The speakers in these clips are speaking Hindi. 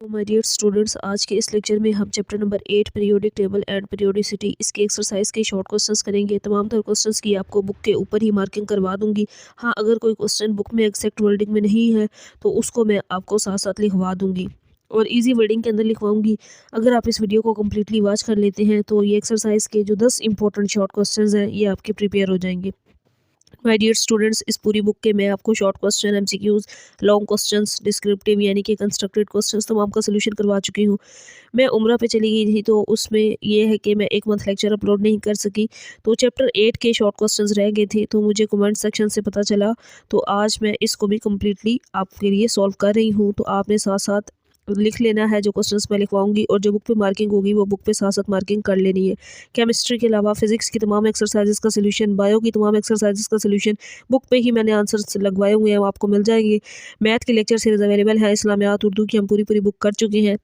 माय डियर स्टूडेंट्स, आज के इस लेक्चर में हम chapter number 8 periodic table and periodicity इसके एक्सरसाइज के शॉर्ट क्वेश्चंस करेंगे। तमाम तर क्वेश्चंस की आपको बुक के ऊपर ही मार्किंग करवा दूंगी। हाँ, अगर कोई क्वेश्चन बुक में एग्जैक्ट वर्डिंग में नहीं है तो उसको मैं आपको साथ साथ लिखवा दूंगी और इजी वर्डिंग के अंदर लिखवाऊंगी। अगर आप इस वीडियो को कम्प्लीटली वॉच कर लेते हैं तो ये एक्सरसाइज के जो 10 इंपॉर्टेंट शॉर्ट क्वेश्चन हैं ये आपके प्रिपेयर हो जाएंगे। माय डियर स्टूडेंट्स, इस पूरी बुक के मैं आपको short question, MCQs, long questions, descriptive यानी कि कंस्ट्रक्टेड क्वेश्चंस तमाम का सोल्यूशन करवा चुकी हूँ। मैं उम्रा पे चली गई थी तो उसमें ये है कि मैं एक मंथ लेक्चर अपलोड नहीं कर सकी, तो चैप्टर 8 के शॉर्ट क्वेश्चंस रह गए थे तो मुझे कमेंट सेक्शन से पता चला, तो आज मैं इसको भी कम्प्लीटली आपके लिए सॉल्व कर रही हूँ। तो आपने साथ साथ लिख लेना है जो क्वेश्चंस मैं लिखवाऊंगी और जो बुक पे मार्किंग होगी वो बुक पे साथ साथ मार्किंग कर लेनी है। केमिस्ट्री के अलावा फिजिक्स की तमाम एक्सरसाइजेस का सोल्यूशन, बायो की तमाम एक्सरसाइजेस का सोल्यूशन बुक पे ही मैंने आंसर्स लगवाए हुए हैं, वो आपको मिल जाएंगे। मैथ के लेक्चर सीरीज अवेलेबल है, इस्लामियात उर्दू की हम पूरी बुक कर चुके हैं।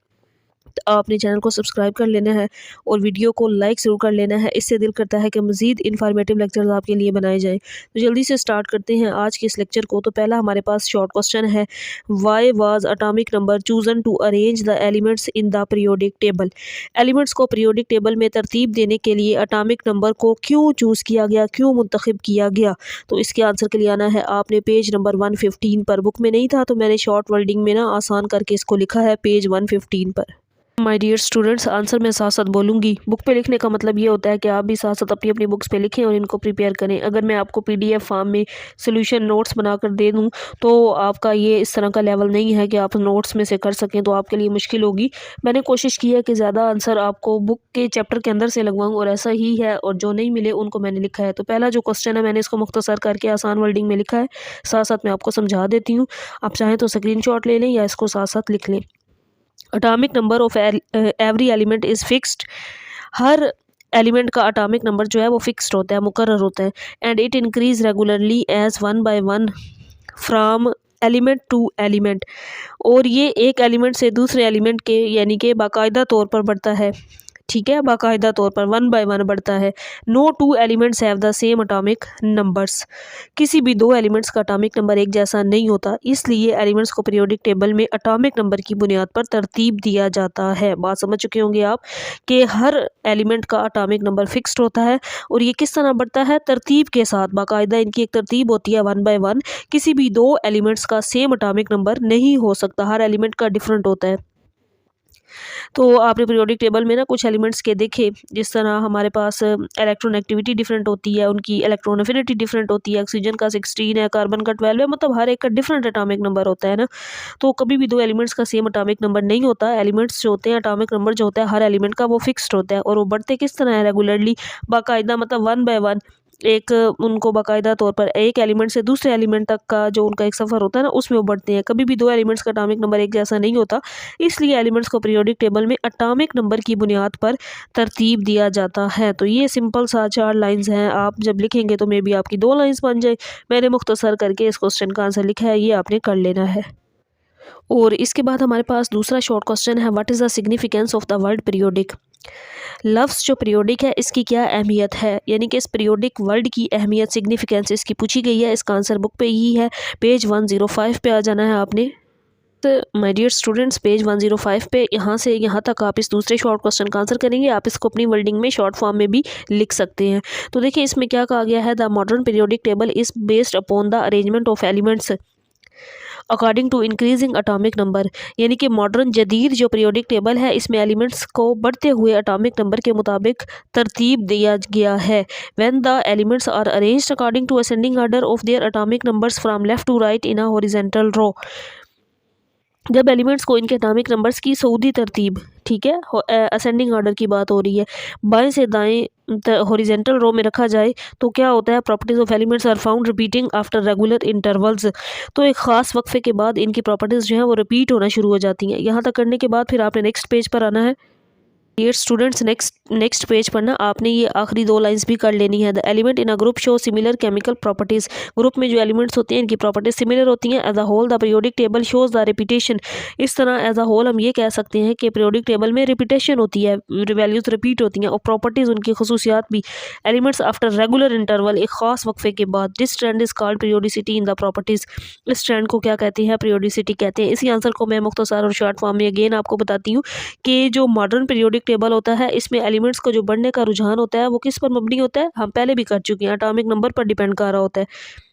तो आपने चैनल को सब्सक्राइब कर लेना है और वीडियो को लाइक ज़रूर कर लेना है, इससे दिल करता है कि मज़ीद इन्फॉर्मेटिव लेक्चर्स आपके लिए बनाए जाएं। तो जल्दी से स्टार्ट करते हैं आज के इस लेक्चर को। तो पहला हमारे पास शॉर्ट क्वेश्चन है, why was atomic number chosen to arrange the elements in the periodic table. Elements को पीरियोडिक टेबल में तरतीब देने के लिए अटॉमिक नंबर को क्यों चूज़ किया गया, क्यों मुंतखब किया गया। तो इसके आंसर के लिए आना है आपने पेज नंबर 115 पर। बुक में नहीं था तो मैंने शॉर्ट वर्डिंग में ना आसान करके इसको लिखा है पेज 115 पर। माय डियर स्टूडेंट्स, आंसर मैं साथ साथ बोलूँगी। बुक पे लिखने का मतलब ये होता है कि आप भी साथ साथ अपनी अपनी बुक्स पे लिखें और इनको प्रिपेयर करें। अगर मैं आपको पीडीएफ फॉर्म में सोल्यूशन नोट्स बनाकर दे दूं तो आपका ये इस तरह का लेवल नहीं है कि आप नोट्स में से कर सकें, तो आपके लिए मुश्किल होगी। मैंने कोशिश की है कि ज़्यादा आंसर आपको बुक के चैप्टर के अंदर से लगवाऊँ और ऐसा ही है, और जो नहीं मिले उनको मैंने लिखा है। तो पहला जो क्वेश्चन है मैंने इसको मुख्तसर करके आसान वर्डिंग में लिखा है, साथ साथ मैं आपको समझा देती हूँ। आप चाहें तो स्क्रीनशॉट ले लें या इसको साथ साथ लिख लें। Atomic number of every element is fixed. हर एलिमेंट का अटामिक नंबर जो है वो फिक्स्ड होता है, मुकर्रर होता है। And it increase regularly as 1 by 1 from element to element. और ये एक एलिमेंट से दूसरे एलिमेंट के यानी कि बाकायदा तौर पर बढ़ता है, ठीक है, बाकायदा तौर पर 1 by 1 बढ़ता है। No two elements have the same atomic numbers. किसी भी दो एलिमेंट्स का अटामिक नंबर एक जैसा नहीं होता, इसलिए एलिमेंट्स को पीरियोडिक टेबल में अटामिक नंबर की बुनियाद पर तरतीब दिया जाता है। बात समझ चुके होंगे आप कि हर एलिमेंट का अटामिक नंबर फिक्स्ड होता है और ये किस तरह बढ़ता है, तरतीब के साथ। बाकायदा इनकी एक तरतीब होती है 1 by 1। किसी भी दो एलिमेंट्स का सेम अटामिक नंबर नहीं हो सकता, हर एलिमेंट का डिफरेंट होता है। तो आपने पीरियोडिक टेबल में ना कुछ एलिमेंट्स के देखे, जिस तरह हमारे पास इलेक्ट्रॉन एक्टिविटी डिफरेंट होती है, उनकी इलेक्ट्रॉन एफिनिटी डिफरेंट होती है। ऑक्सीजन का 16 है, कार्बन का 12 है, मतलब हर एक का डिफरेंट एटॉमिक नंबर होता है ना। तो कभी भी दो एलिमेंट्स का सेम एटॉमिक नंबर नहीं होता। एलिमेंट्स जो होते हैं, एटॉमिक नंबर जो होता है हर एलिमेंट का वो फिक्स्ड होता है और वो बढ़ते किस तरह है, रेगुलरली, बाकायदा, मतलब 1 by 1। एक उनको बाकायदा तौर पर एक एलिमेंट से दूसरे एलिमेंट तक का जो उनका एक सफ़र होता है ना, उसमें वो बढ़ते हैं। कभी भी दो एलिमेंट्स का एटॉमिक नंबर एक जैसा नहीं होता, इसलिए एलिमेंट्स को पीरियोडिक टेबल में एटॉमिक नंबर की बुनियाद पर तरतीब दिया जाता है। तो ये सिंपल सा 4 लाइंस हैं, आप जब लिखेंगे तो मे बी आपकी 2 लाइंस बन जाए। मैंने मुख्तसर करके इस क्वेश्चन का आंसर लिखा है, ये आपने कर लेना है। और इसके बाद हमारे पास दूसरा शॉर्ट क्वेश्चन है, what is the significance of the word periodic. लफ्ज़ जो पीरियोडिक है इसकी क्या अहमियत है, यानी कि इस पीरियोडिक वर्ड की अहमियत, सिग्निफिकेंस इसकी पूछी गई है। इसका आंसर बुक पे ही है, पेज 105 पे आ जाना है आपने। माय डियर स्टूडेंट्स, पेज 105 पे यहाँ से यहाँ तक आप इस दूसरे शॉर्ट क्वेश्चन का आंसर करेंगे। आप इसको अपनी वर्डिंग में शॉर्ट फॉर्म में भी लिख सकते हैं। तो देखिए इसमें क्या कहा गया है, the modern periodic table is based upon the arrangement of elements according to increasing atomic number. यानी कि मॉडर्न जदीद जो पीरियोडिक टेबल है इसमें एलिमेंट्स को बढ़ते हुए अटामिक नंबर के मुताबिक तरतीब दिया गया है। When the elements are arranged according to ascending order of their atomic numbers from left to right in a horizontal row. जब एलिमेंट्स को इनके एटॉमिक नंबर्स की सऊदी तरतीब, ठीक है, असेंडिंग ऑर्डर की बात हो रही है, बाएं से दाएं हॉरिजॉन्टल रो में रखा जाए तो क्या होता है, properties of elements are found repeating after regular intervals. तो एक ख़ास वक्फे के बाद इनकी प्रॉपर्टीज़ जो है वो रिपीट होना शुरू हो जाती हैं। यहाँ तक करने के बाद फिर आपने नेक्स्ट पेज पर आना है। Dear students, next next page पर ना आपने ये आखिरी 2 लाइंस भी कर लेनी है। The element in a group show similar chemical properties. Group में जो एलिमेंट्स होते हैं इनकी प्रॉपर्टीज सिमिलर होती हैं। As a whole the periodic table shows the repetition. इस तरह एज अ होल हम ये कह सकते हैं कि पीरियोडिक टेबल में रिपीटेशन होती है, वैल्यूज रिपीट होती हैं और प्रॉपर्टीज़ उनकी खसूसियात भी। एलिमेंट्स आफ्टर रेगुलर इंटरवल, एक खास वक्फे के बाद। This trend is called periodicity in the properties. इस ट्रेंड को क्या कहते हैं? पीरियोडिसिटी कहते हैं। इसी आंसर को मैं मुख्तसर और शॉर्ट फॉर्म में अगेन आपको बताती हूँ कि जो मॉडर्न पीरियोडिक टेबल होता है इसमें एलिमेंट्स को जो बढ़ने का रुझान होता है वो किस पर मबनी होता है? हम पहले भी कर चुके हैं, एटॉमिक नंबर पर डिपेंड कर रहा होता है।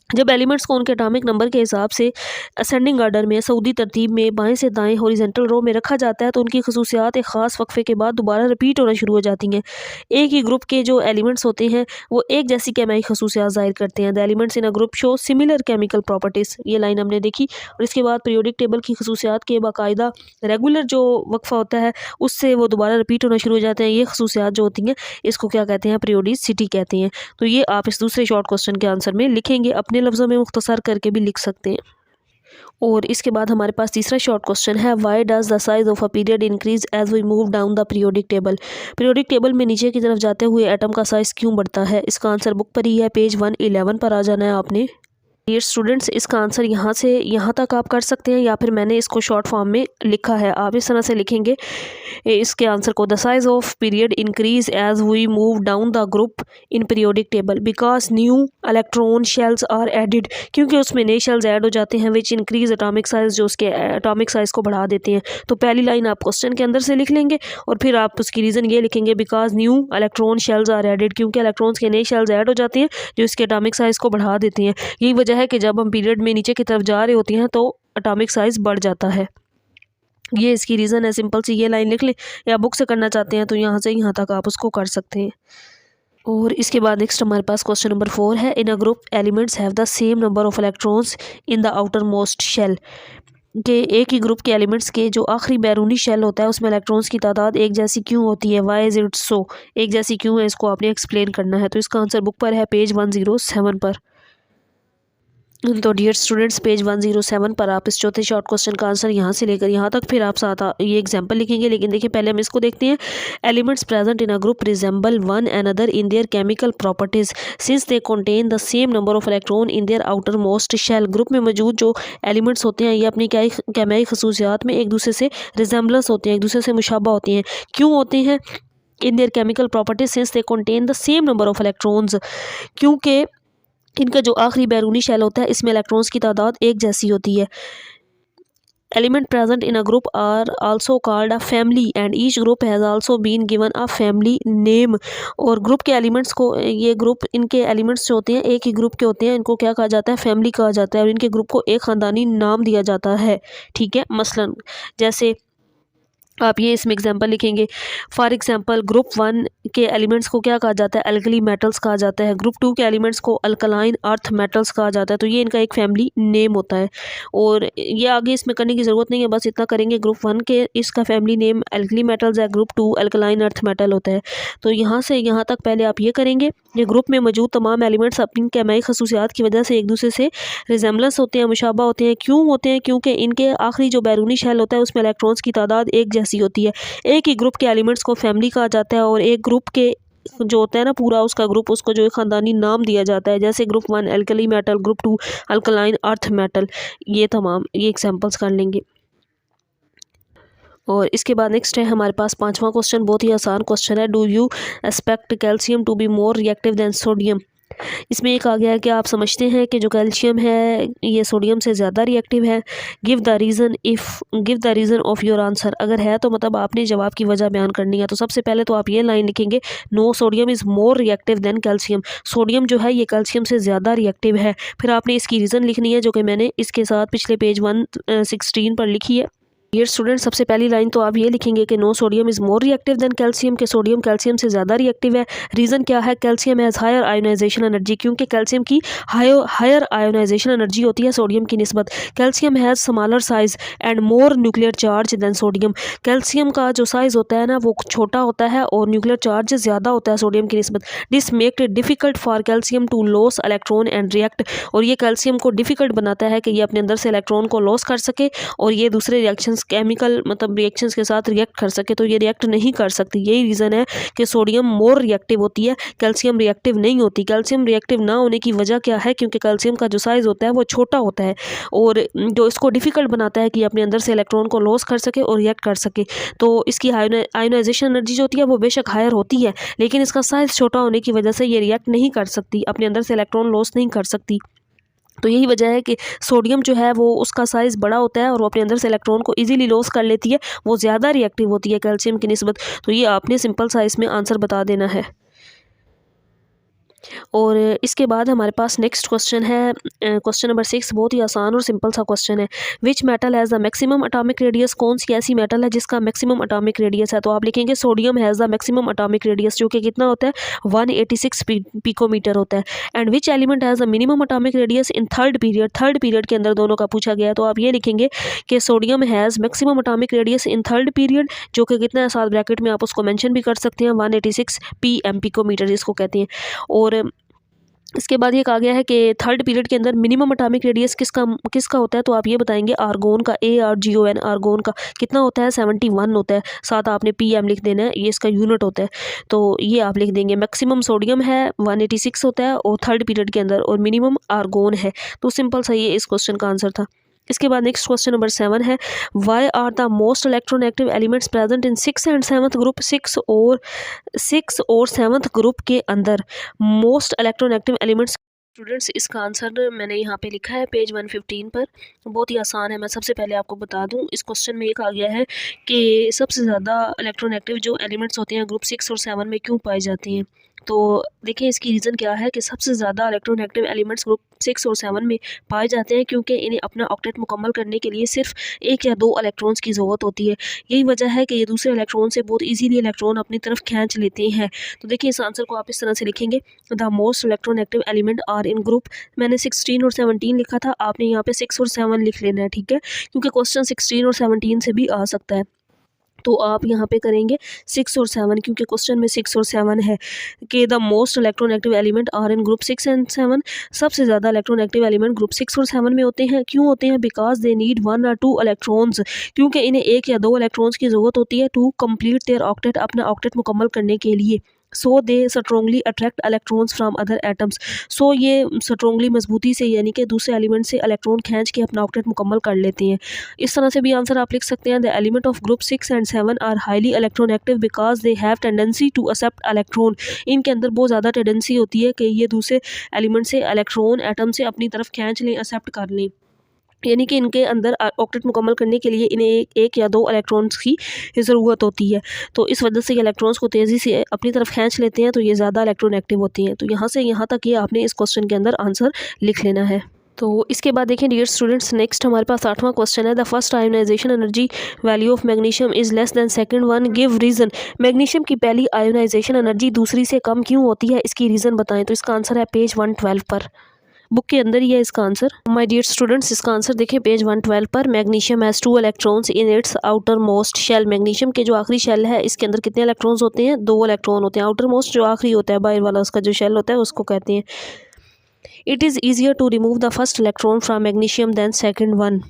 जब एलिमेंट्स को उनके एटॉमिक नंबर के हिसाब से असेंडिंग ऑर्डर में सऊदी तरतीब में बाएं से दाएं हॉरिजॉन्टल रो में रखा जाता है तो उनकी खसूसियात एक ख़ास वक्फे के बाद दोबारा रिपीट होना शुरू हो जाती हैं। एक ही ग्रुप के जो एलिमेंट्स होते हैं वो एक जैसी केमियाई खसूसियात ज़ाहिर करते हैं। The elements in a group show similar chemical properties. ये लाइन हमने देखी और इसके बाद पीरियोडिक टेबल की खसूसियात के बाकायदा रेगुलर जो वक्फा होता है उससे वो दोबारा रिपीट होना शुरू हो जाते हैं। ये खसूसियात जो होती हैं इसको क्या कहते हैं? पीरियोडिसिटी कहते हैं। तो ये आप इस दूसरे शॉर्ट क्वेश्चन के आंसर में लिखेंगे, अपने लफ्ज़ों में मुख्तसर करके भी लिख सकते हैं। और इसके बाद हमारे पास तीसरा शॉर्ट क्वेश्चन है, why does the size of a period increase as we move down the periodic table. Periodic table में नीचे की तरफ जाते हुए एटम का साइज क्यों बढ़ता है? इसका आंसर बुक पर ही है, पेज 111 पर आ जाना है आपने। डियर स्टूडेंट्स, इसका आंसर यहाँ से यहाँ तक आप कर सकते हैं या फिर मैंने इसको शॉर्ट फॉर्म में लिखा है, आप इस तरह से लिखेंगे इसके आंसर को। The size of period increase as we move down the group in periodic table because new electron shells are added. क्योंकि उसमें नए शेल्स ऐड हो जाते हैं विच इंक्रीज एटॉमिक साइज, जो उसके एटॉमिक साइज को बढ़ा देते हैं। तो पहली लाइन आप क्वेश्चन के अंदर से लिख लेंगे और फिर आप उसकी रीज़न ये लिखेंगे because new electron shells are added, क्योंकि इलेक्ट्रॉन्स के नए शेल्स ऐड हो जाते हैं जो इसके एटॉमिक साइज को बढ़ा देते हैं। यही वजह है कि जब हम पीरियड में नीचे की तरफ जा रहे होते हैं तो एटॉमिक साइज बढ़ जाता है। ये इसकी रीज़न है, सिंपल सी ये लाइन लिख लें या बुक से करना चाहते हैं तो यहाँ से यहाँ तक आप उसको कर सकते हैं। और इसके बाद नेक्स्ट हमारे पास क्वेश्चन नंबर 4 है, in a group elements have the same number of electrons in the outermost shell. के एक ही ग्रुप के एलिमेंट्स के जो आखिरी बैरूनी शेल होता है उसमें इलेक्ट्रॉन्स की तादाद एक जैसी क्यों होती है? Why is it so? एक जैसी क्यों है, इसको आपने एक्सप्लेन करना है। तो इसका आंसर बुक पर है, पेज 107 पर। तो डियर स्टूडेंट्स, पेज 107 पर आप इस चौथे शॉर्ट क्वेश्चन का आंसर यहाँ से लेकर यहाँ तक फिर आप साथ ये एग्जांपल लिखेंगे। लेकिन देखिए पहले हम इसको देखते हैं। Elements present in a group resemble one another in their chemical properties since they contain the same number of electron in their outermost shell. Group में मौजूद जो एलिमेंट्स होते हैं ये अपनी केमियाई खसूसियात में एक दूसरे से रिजेंबलेंस होते हैं, एक दूसरे से मुशाबा होते हैं। क्यों होते हैं? इन their chemical properties since they contain the same number of electrons, क्योंकि इनका जो आखिरी बैरूनी शेल होता है इसमें इलेक्ट्रॉन्स की तादाद एक जैसी होती है। Element present in a group are also called a family and each group has also been given a family name. और ग्रुप के एलिमेंट्स को, ये ग्रुप इनके एलिमेंट्स जो होते हैं एक ही ग्रुप के होते हैं, इनको क्या कहा जाता है? फैमिली कहा जाता है। और इनके ग्रुप को एक ख़ानदानी नाम दिया जाता है। ठीक है, मसलन जैसे आप ये इसमें एग्जांपल लिखेंगे। फॉर एग्जांपल ग्रुप 1 के एलिमेंट्स को क्या कहा जाता है? अल्कली मेटल्स कहा जाता है। ग्रुप 2 के एलिमेंट्स को अल्कलाइन अर्थ मेटल्स कहा जाता है। तो ये इनका एक फैमिली नेम होता है और ये आगे इसमें करने की ज़रूरत नहीं है, बस इतना करेंगे। ग्रुप 1 के इसका फैमिली नेम अल्कली मेटल्स है, ग्रुप 2 अल्कलाइन अर्थ मेटल होता है। तो यहाँ से यहाँ तक पहले आप ये करेंगे, ये ग्रुप में मौजूद तमाम एलिमेंट्स अपनी केमियाई खसूसियात की वजह से एक दूसरे से रिजेंबलेंस होते हैं, मुशाबा होते हैं। क्यों होते हैं? क्योंकि इनके आखिरी जो बैरूनी शेल होता है उसमें इलेक्ट्रॉन्स की तादाद एक जैसी होती है। एक ही ग्रुप के एलिमेंट्स को फैमिली कहा जाता है और एक ग्रुप के जो होता है ना पूरा उसका ग्रुप, उसको जो एक ख़ानदानी नाम दिया जाता है। जैसे group 1 alkali metal, group 2 alkaline earth metal. ये तमाम ये एग्जांपल्स कर लेंगे। और इसके बाद नेक्स्ट है हमारे पास 5वां क्वेश्चन, बहुत ही आसान क्वेश्चन है। Do you expect calcium to be more reactive than sodium? इसमें एक आ गया है कि आप समझते हैं कि जो कैल्शियम है ये सोडियम से ज़्यादा रिएक्टिव है। Give the reason of your answer. अगर है तो मतलब आपने जवाब की वजह बयान करनी है। तो सबसे पहले तो आप ये लाइन लिखेंगे, no sodium is more reactive than calcium. Sodium जो है ये कैल्शियम से ज़्यादा रिएक्टिव है। फिर आपने इसकी रीज़न लिखनी है जो कि मैंने इसके साथ पिछले पेज 116 पर लिखी है। डियर स्टूडेंट, सबसे पहली लाइन तो आप ये लिखेंगे कि no sodium is more reactive than calcium, के सोडियम कैल्शियम से ज़्यादा रिएक्टिव है। रीज़न क्या है? Calcium has higher ionisation energy, क्योंकि कैल्शियम की हायर आयोनाइजेशन एनर्जी होती है सोडियम की निस्बत। Calcium has smaller size and more nuclear charge than sodium. Calcium का जो साइज़ होता है ना वो छोटा होता है और न्यूक्लियर चार्ज ज़्यादा होता है सोडियम की निस्बत। This make it difficult for calcium to lose electron and react. और ये कैल्शियम को डिफ़िकल्ट बनाता है कि ये अपने अंदर से इलेक्ट्रॉन को लॉस कर सके और ये दूसरे रिएक्शन रिएक्शंस केमिकल मतलब रिएक्शंस के साथ रिएक्ट कर सके, तो ये रिएक्ट नहीं कर सकती। यही रीज़न है कि सोडियम मोर रिएक्टिव होती है, कैल्शियम रिएक्टिव नहीं होती। कैल्शियम रिएक्टिव ना होने की वजह क्या है? क्योंकि कैल्शियम का जो साइज़ होता है वो छोटा होता है और जो इसको डिफ़िकल्ट बनाता है कि अपने अंदर से इलेक्ट्रॉन को लॉस कर सके और रिएक्ट कर सके। तो इसकी आयोनाइजेशन एनर्जी जो होती है वो बेशक हायर होती है, लेकिन इसका साइज़ छोटा होने की वजह से ये रिएक्ट नहीं कर सकती, अपने अंदर से इलेक्ट्रॉन लॉस नहीं कर सकती। तो यही वजह है कि सोडियम जो है वो उसका साइज़ बड़ा होता है और वो अपने अंदर से इलेक्ट्रॉन को इजीली लॉस कर लेती है, वो ज़्यादा रिएक्टिव होती है कैल्शियम की निस्बत। तो ये आपने सिंपल सा इसमें आंसर बता देना है। और इसके बाद हमारे पास नेक्स्ट क्वेश्चन है क्वेश्चन नंबर 6। बहुत ही आसान और सिंपल सा क्वेश्चन है। Which metal has the maximum atomic radius? कौन सी ऐसी मेटल है जिसका मैक्सिमम एटॉमिक रेडियस है? तो आप लिखेंगे sodium has the maximum atomic radius, जो कि कितना होता है 186 पिकोमीटर होता है। And which element has the minimum atomic radius in third period? Third period के अंदर दोनों का पूछा गया है, तो आप ये लिखेंगे कि sodium has maximum atomic radius in third period, जो कि कितना है साथ ब्रैकेट में आप उसको मेंशन भी कर सकते हैं, 186 pm पिकोमीटर जिसको कहते हैं। और इसके बाद ये कहा गया है कि थर्ड पीरियड के अंदर मिनिमम एटॉमिक रेडियस किसका होता है? तो आप ये बताएंगे आर्गोन का, ARGON आर्गोन का कितना होता है 71 होता है, साथ आपने PM लिख देना है, ये इसका यूनिट होता है। तो ये आप लिख देंगे। मैक्सिमम सोडियम है 186 होता है और थर्ड पीरियड के अंदर, और मिनिमम आर्गोन है। तो सिंपल सा ये इस क्वेश्चन का आंसर था। इसके बाद नेक्स्ट क्वेश्चन नंबर 7 है। Why are the most electronegative elements present in 6th and 7th group? 6 और 7th ग्रुप के अंदर मोस्ट इलेक्ट्रोनेगेटिव एलिमेंट्स। स्टूडेंट्स इसका आंसर मैंने यहाँ पे लिखा है पेज 115 पर। बहुत ही आसान है। मैं सबसे पहले आपको बता दूँ, इस क्वेश्चन में ये कहा गया है कि सबसे ज़्यादा इलेक्ट्रोनेगेटिव जो एलिमेंट्स होते हैं ग्रुप 6 और 7 में क्यों पाए जाते हैं। तो देखिए इसकी रीज़न क्या है कि सबसे ज़्यादा इलेक्ट्रोनेगेटिव एलिमेंट्स ग्रुप 6 और 7 में पाए जाते हैं क्योंकि इन्हें अपना ऑक्टेट मुकम्मल करने के लिए सिर्फ 1 या 2 इलेक्ट्रॉन्स की ज़रूरत होती है। यही वजह है कि ये दूसरे इलेक्ट्रॉन से बहुत इजीली इलेक्ट्रॉन अपनी तरफ खींच लेते हैं। तो देखिए इस आंसर को आप इस तरह से लिखेंगे, the most electronegative element are in group. मैंने 16 और 17 लिखा था, आपने यहाँ पे 6 और 7 लिख लेना है, ठीक है, क्योंकि क्वेश्चन 16 और 17 से भी आ सकता है। तो आप यहाँ पे करेंगे 6 और 7, क्योंकि क्वेश्चन में 6 और 7 है कि the most electronegative element are in group 6 and 7। सबसे ज़्यादा इलेक्ट्रोनेगेटिव एलिमेंट ग्रुप 6 और 7 में होते हैं। क्यों होते हैं? Because they need 1 or 2 electrons, क्योंकि इन्हें 1 या 2 इलेक्ट्रॉन्स की ज़रूरत होती है टू कंप्लीट देयर ऑक्टेट, अपना ऑक्टेट मुकम्मल करने के लिए। So they strongly attract electrons from other atoms. So ये स्ट्रोंगली मजबूती से यानी कि दूसरे एलिमेंट से इलेक्ट्रॉन खींच के अपना ऑक्टेट मुकम्मल कर लेते हैं। इस तरह से भी आंसर आप लिख सकते हैं, the element of group 6 and 7 are highly electronegative because they have tendency to accept electron. इनके अंदर बहुत ज़्यादा टेंडेंसी होती है कि ये दूसरे एलिमेंट से इलेक्ट्रॉन एटम से अपनी तरफ खींच लें, एक्सेप्ट कर लें, यानी कि इनके अंदर ऑक्टेट मुकम्मल करने के लिए इन्हें 1 या 2 इलेक्ट्रॉन्स की ज़रूरत होती है। तो इस वजह से ये इलेक्ट्रॉन्स को तेज़ी से अपनी तरफ खींच लेते हैं, तो ये ज़्यादा इलेक्ट्रोनेगेटिव होती हैं। तो यहाँ से यहाँ तक ये आपने इस क्वेश्चन के अंदर आंसर लिख लेना है। तो इसके बाद देखें डियर स्टूडेंट्स, नेक्स्ट हमारे पास 8वां क्वेश्चन है। The first ionisation energy value of magnesium is less than second one, give reason. Magnesium की पहली आयोनाइजेशन एनर्जी दूसरी से कम क्यों होती है, इसकी रीज़न बताएं। तो इसका आंसर है पेज 112 पर, बुक के अंदर ही है इसका आंसर। माय डियर स्टूडेंट्स इसका आंसर देखें पेज 112 पर। Magnesium has 2 electrons in its outermost shell. Magnesium के जो आखिरी शेल है इसके अंदर कितने इलेक्ट्रॉन्स होते हैं? 2 इलेक्ट्रॉन होते हैं। आउटर मोस्ट जो आखिरी होता है, बाहर वाला उसका जो शेल होता है उसको कहते हैं। It is easier to remove the first electron from magnesium than second one.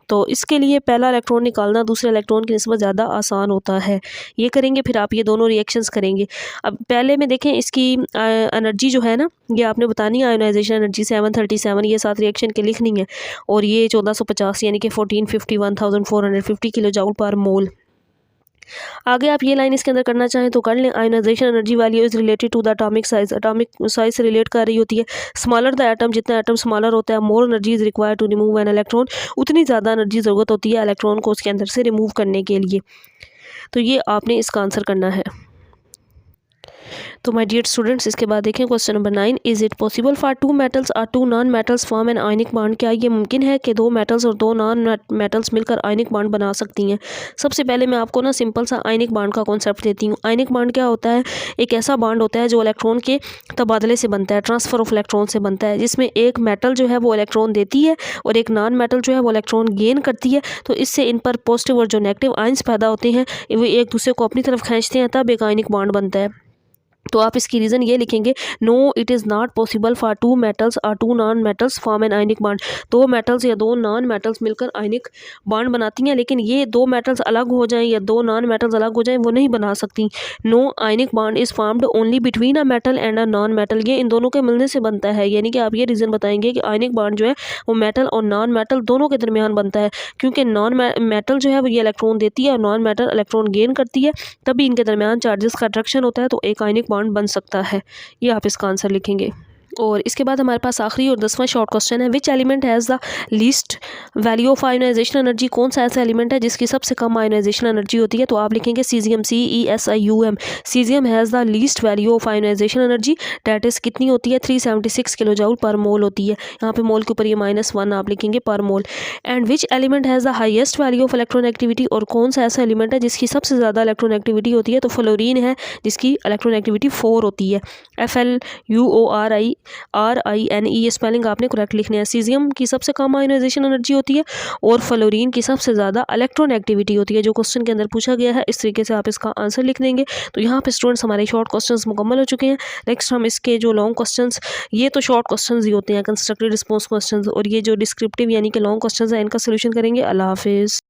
तो इसके लिए पहला इलेक्ट्रॉन निकालना दूसरे इलेक्ट्रॉन की निस्बत ज़्यादा आसान होता है। ये करेंगे, फिर आप ये दोनों रिएक्शंस करेंगे। अब पहले में देखें इसकी एनर्जी जो है ना, ये आपने बतानी है आयोनाइजेशन एनर्जी 737, ये 7 रिएक्शन के लिखनी है, और ये 1450 यानी कि 1451,450 किलो जूल पर मोल। आगे आप ये लाइन इसके अंदर करना चाहें तो कर लें। Ionization energy value is related to the atomic size. Atomic size से रिलेट कर रही होती है। स्मॉलर द एटम, जितना एटम स्मॉलर होता है, more energy is required to remove an electron, उतनी ज़्यादा एनर्जी ज़रूरत होती है इलेक्ट्रॉन को उसके अंदर से रिमूव करने के लिए। तो ये आपने इसका आंसर करना है। तो माय डियर स्टूडेंट्स इसके बाद देखें question number 9। Is it possible for 2 metals और 2 non metals form an ionic bond? क्या ये मुमकिन है कि 2 मेटल्स और 2 नॉन मेटल्स मिलकर आयनिक बॉन्ड बना सकती हैं? सबसे पहले मैं आपको ना सिंपल सा आयनिक बॉन्ड का कॉन्सेप्ट देती हूँ। आयनिक बॉन्ड क्या होता है? एक ऐसा बॉन्ड होता है जो इलेक्ट्रॉन के तबादले से बनता है, ट्रांसफ़र ऑफ इलेक्ट्रॉन से बनता है, जिसमें एक मेटल जो है वो इलेक्ट्रॉन देती है और एक नॉन मेटल जो है वो इलेक्ट्रॉन गेन करती है। तो इससे इन पर पॉजिटिव और जो नेगेटिव आयंस पैदा होते हैं वो एक दूसरे को अपनी तरफ खींचते हैं, तब एक आयनिक बॉन्ड बनता है। तो आप इसकी रीज़न ये लिखेंगे, no it is not possible for two metals और two non metals form an ionic bond. दो मेटल्स या दो नॉन मेटल्स मिलकर आयनिक बॉन्ड बनाती हैं, लेकिन ये दो मेटल्स अलग हो जाएं या दो नॉन मेटल्स अलग हो जाएं वो नहीं बना सकती। No ionic bond is formed only between a metal and a non metal, ये इन दोनों के मिलने से बनता है। यानी कि आप ये रीज़न बताएंगे कि आयनिक बॉन्ड जो है वो मेटल और नॉन मेटल दोनों के दरमियान बनता है, क्योंकि नॉन मेटल जो है वो ये इलेक्ट्रॉन देती है और नॉन मेटल इलेक्ट्रॉन गेन करती है, तभी इनके दरमियान चार्जेस का अट्रैक्शन होता है, तो एक आयनिक बॉन्ड बन सकता है। ये आप इसका आंसर लिखेंगे। और इसके बाद हमारे पास आखिरी और 10वां शॉर्ट क्वेश्चन है, which element has the least value of ionization energy. कौन सा ऐसा एलिमेंट है जिसकी सबसे कम आयोनाइजेशन एनर्जी होती है। तो आप लिखेंगे caesium, CESIUM। Caesium has the least value of ionization energy, that is कितनी होती है 376 किलो जूल पर मोल होती है। यहाँ पे मोल के ऊपर ये -1 आप लिखेंगे पर mole. And which element has the highest value of electron activity. और कौन सा ऐसा एलिमेंट है जिसकी सबसे ज़्यादा इलेक्ट्रॉन एक्टिविटी होती है। तो फ्लोरीन है जिसकी इलेक्ट्रॉन एक्टिविटी 4 होती है। FLUORINE, ये स्पेलिंग आपने करेक्ट लिखनी है। सीजियम की सबसे कम आयोनाइजेशन एनर्जी होती है और फ्लोरीन की सबसे ज़्यादा इलेक्ट्रॉन एक्टिविटी होती है, जो क्वेश्चन के अंदर पूछा गया है। इस तरीके से आप इसका आंसर लिख देंगे। तो यहाँ पे स्टूडेंट्स हमारे शॉर्ट क्वेश्चंस मुकम्मल हो चुके हैं। नेक्स्ट हम इसके जो लॉन्ग क्वेश्चंस, ये तो शॉर्ट क्वेश्चंस ही होते हैं कंस्ट्रक्टिव रिस्पॉन्स क्वेश्चंस, और ये जो डिस्क्रिप्टिव यानी कि लॉन्ग क्वेश्चंस हैं इनका सोल्यूशन करेंगे। अल्लाह हाफिज़।